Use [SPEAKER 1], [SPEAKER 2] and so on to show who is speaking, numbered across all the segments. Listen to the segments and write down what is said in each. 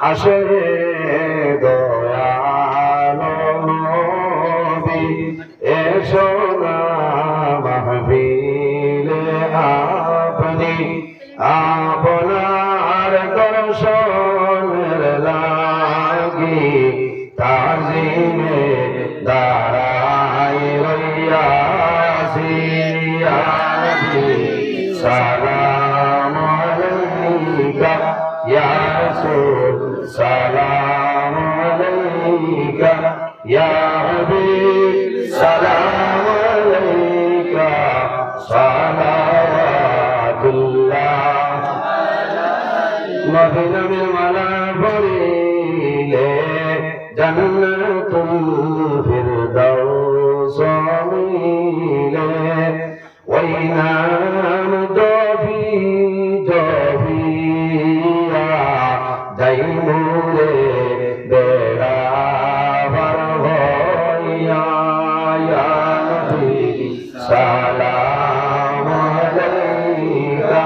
[SPEAKER 1] আসরে দয়ালো নবী এসো না মাহফিলে আপনি আপনার দর্শনের লাগি তাজিমে দাঁড়াই রইয়াছি সালাম আলাইকা ইয়া রাসূল সালাম আলাইকা ইয়া হাবিব সালাম আলাইকা সালাওয়াতুল্লাহ মদিনা মিল মালা পড়িলে জান্নাতুল ফিরদাউস মিলে ওই নাম জপি জপিয়া যাইমুরে বেড়া পার হইয়া ইয়া নবী সালাম আলাইকা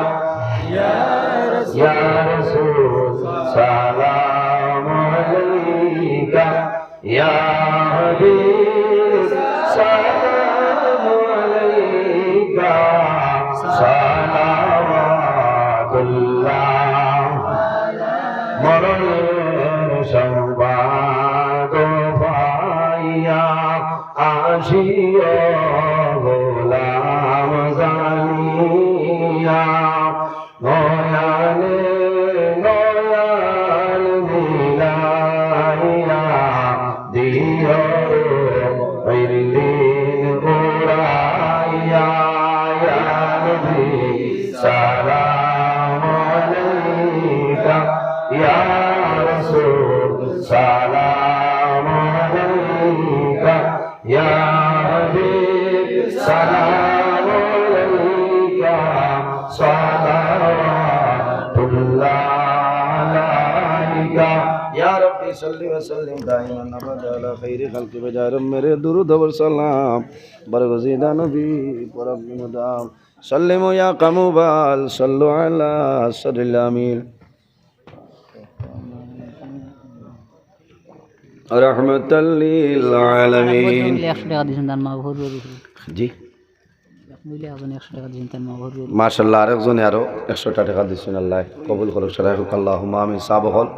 [SPEAKER 1] ইয়া রাসূল সালাম আলাইকা ইয়া হাবিব সালাম আলাইকা সালাওয়াতুল্লাহ মরণের সংবাদ পাইয়া আসিও গোলাম জানিয়া নয়ানে নয়ান মিলাইয়া দিও দিন উড়াইয়া ইয়া নবী সালাম আলাইকা ইয়া রাসূল সালাম আলাইকা ইয়া হাবিব সালাম আলাইকা সালাওয়াতুল্লাহ আলাইকা या रब्बी सल्ली व सल्लिम दाइमन अबद अला खैर खल्क़ि बजारम मेरे दुरूद व सलाम बरगज़ीदा नबी परब मुदाम सल्लिमु या कमुबाल सल्लु अला सल्लिल अमीन रहमतल लिल आलमीन जी माशाल्लाह আরেকজনে আরো 100 টাকা দিছেন আল্লাহ কবুল করুক সরাইকুক আল্লাহুম্মা আমিন সাব হল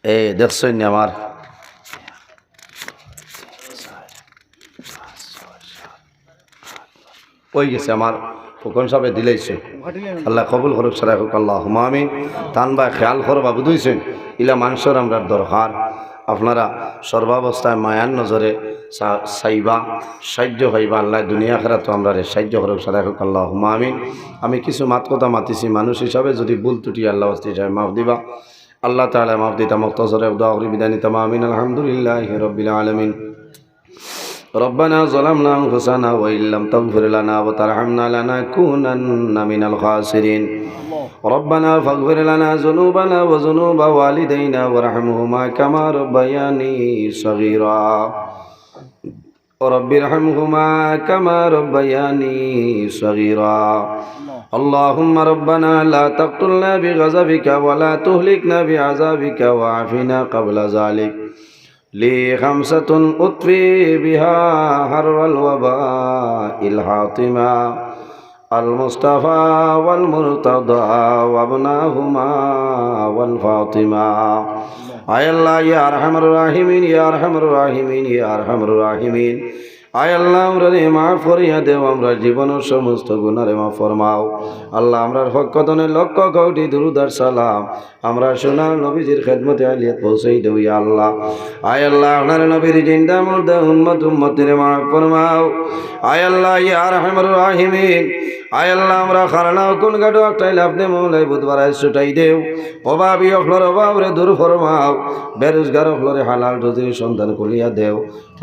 [SPEAKER 1] এই দেখছেন আমার ওই গেছে আমার ফুকন সাহেব দিলাইছে আল্লাহ কবুল করুক সরাইকুক আল্লাহুম্মা আমিন তান ভাই খেয়াল করবা বুঝছেন ইলা মানুষের আমরা দরকার আপনারা সর্বাবস্থায় মায়ার নজরে চাইবা সাহায্য হইবা আল্লাহ দুনিয়া খেরা তো আমরা সাহায্য করুক সারাইকুক আল্লাহুম্মা আমিন আমি কিছু মাত কথা মাতিছি মানুষ হিসাবে যদি ভুল ত্রুটি আল্লাহ হিসাবে মাফ দিবা আল্লাহ তাআলা মাফ দিতা মুক্তাসরে দোয়া করি বিদায় নিতাম আমিন আলহামদুলিল্লাহি রাব্বিল আলামিন ربنا ظلمنا أنفسنا وإن لم تغفر لنا وترحمنا لنكونن من الخاسرين ربنا فاغفر لنا ذنوبنا وذنوب والدينا وارحمهما كما ربياني صغيرا رب ارحمهما كما ربياني صغيرا اللهم ربنا لا تقتلنا بغضبك ولا تهلكنا بعذابك وعافنا قبل ذلك لي خمسة أطفي بها حر الوباء الحاطمة المصطفى والمرتضى وابناهما والفاطمة আয় আল্লাহ ইয়া আরহামার রাহিমিন ইয়া আরহামার রাহিমিন ইয়া আরহামার রাহিমিন আয় আল্লাহ আমরা রে মাফ করিয়া দেও আমরা জীবনের সমস্ত গুনাহে মাফ ফরমাও আল্লাহ আমরার হকতনে লক্ষ কোটি দুরূদ আর সালাম আমরা সোনার নবীজির খেদমতে আলিয়াত পৌঁছাই দেও ইয়া আল্লাহ আয় আল্লাহ আপনার নবীর জিন্দা মুর্দা উম্মতের মাফ ফরমাও আয় আল্লাহ ইয়া আরহামার রাহিমিন আয় আল্লাহ আমরা খারানা কোন গাড়ো একটাইলে আপনি মৌলাই বুধবার ছুটাই দেও অভাবী অখলর অভাবরে দূর ফরমাও বেরোজগার অখলরে হালাল রুজির সন্ধান করিয়া দেও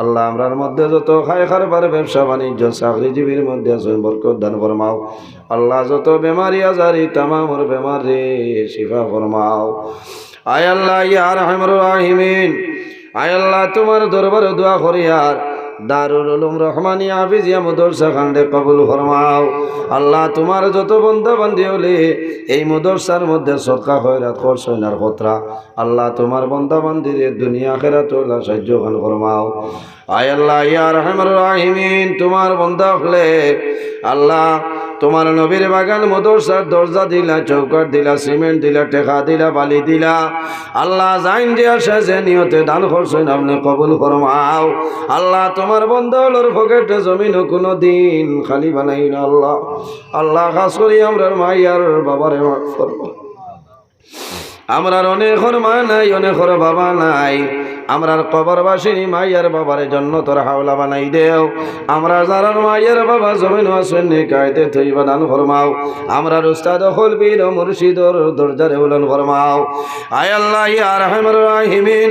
[SPEAKER 1] আল্লাহ আমরার মধ্যে যত খায় খারবার ব্যবসা বাণিজ্য চাকরিজীবীর মধ্যে আছেন বরকত দান ফরমাও আল্লাহ যত বেমারি আজারি তামামর বেমার রে শিফা ফরমাও আয় আল্লাহ ইয়া আরহামার রাহিমিন আয় আল্লাহ তোমার দরবারে দোয়া করি আর দারুল উলুম রহমানিয়া হাফিজিয়া মাদ্রাসা খান্ডে কবুল ফরমাও। আল্লাহ তোমার যত বান্দা বান্দি হলে এই মাদ্রাসার মধ্যে সদকা খয়রাত করছেন আর খতরা, আল্লাহ তোমার বান্দা বান্দিরে দুনিয়া আখিরাত আল্লাহ সাহায্য খান ফরমাও। আয় আল্লাহ ইয়া রাহমানুর রাহিমিন, তোমার বান্দা হলে আল্লাহ তোমার নবীর বাগান মাদ্রাসার দরজা দিলা, চৌকাট দিলা, সিমেন্ট দিলা, টেকা দিলা, বালি দিলা, আল্লাহ জাইন দিয়া শেষে নিয়তে দান করছেন আপনি কবুল ফরমাও। আল্লাহ তোমার বন্ধুর পকেটে জমিন কোনো দিন খালি বানাই না আল্লাহ। আল্লাহ খাস করি আমরার মাইয়ার বাবারে মাফ করবো। আমরার অনেকর মা নাই, অনেকর বাবা নাই, আমরার কবরবাসিনী মাইয়ার বাবার জন্য তোর হাওলা বানাই দেও। আমরা যারার মাইয়ার বাবা জমিন আসেন কায়দে থইবা দান ফরমাও। আমরার উস্তাদ হল বীর মুর্শিদর দরজারে উলন ফরমাও। আয় আল্লাহ ইয়া রাহমানুর রাহিমিন,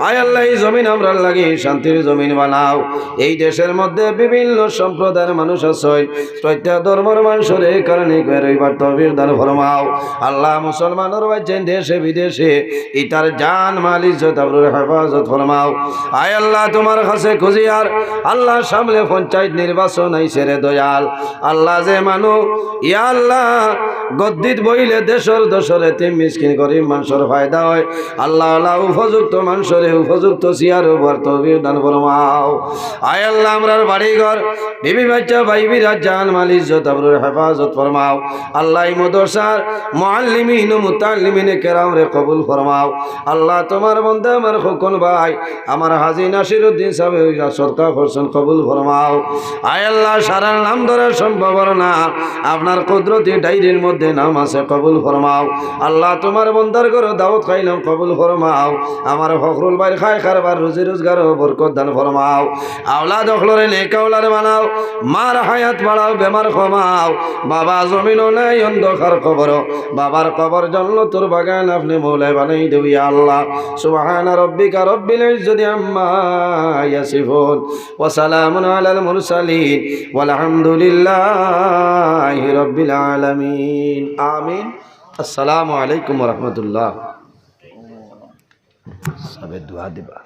[SPEAKER 1] আয় আল্লাহ এই জমিন আমরার লাগি শান্তির জমিন বানাও। এই দেশের মধ্যে বিভিন্ন সম্প্রদায়ের মানুষ আছে, প্রত্যেক ধর্মের মানুষের এই কারণে রইবার তৌফিক দান ফরমাও। আল্লাহ মুসলমানের বাচ্চেন দেশে বিদেশে ইতার জান মাল ইজ্জত আবরুর হেফাজত ফরমাও। আয় আল্লাহ তোমার কাছে খুঁজি আর আল্লাহ সামনে পঞ্চায়েত নির্বাচন আইছে রে দয়াল। আল্লাহ যে মানু ইয়া আল্লাহ গদ্দিত বইলে দেশর দশরে তিন মিসকিন গরিব মানুষের ফায়দা হয়। আল্লাহ আল্লাহ উপযুক্ত মানুষরে উপযুক্ত সিয়ার উপর তৌফিক দান ফরমাও। আয় আল্লাহ আমরার বাড়িঘর বিবি বাচ্চা বাইবি জান মাল ইজ্জত আবরুর হেফাজত ফরমাও। আল্লাহ এই মাদ্রাসার মুআল্লিমিন ও মুতাআল্লিমিন কেরাম রে কবুল ফরমাও। আল্লাহ তোমার বান্দা আমার খোকন ভাই আমার হাজী নাসিরউদ্দিন সাহেব সরকার করছেন কবুল ফরমাও। আয় আল্লাহ সারার নাম ধরে সম্ভব না, আপনার কুদরতি ডায়েরির মধ্যে নাম আছে কবুল ফরমাও। আল্লাহ তোমার বান্দার ঘরে দাওয়াত খাইলাম কবুল ফরমাও। আমার ফখরুল ভাই খায় কারবার রুজি রোজগার বরকত দান ফরমাও। আওলাদ অখলরে নেক আওলাদ বানাও, মার হায়াত বাড়াও, বেমার কমাও। বাবা জমিনও নাই অন্ধকার কবর, বাবার কবর জান্নাতুর বাগান আপনি মৌলাই বানাই দেবি আল্লাহ। সুবহান রাব্বিকা রব্বিল ইজ্জতি আম্মা ইয়াসিফুন ওয়া সালামুন আলাল মুরসালিন ওয়ালহামদুলিল্লাহি রাব্বিল আলামিন। আমিন। আসসালামু আলাইকুম ওয়া রাহমাতুল্লাহ। সবে দোয়া দিবা।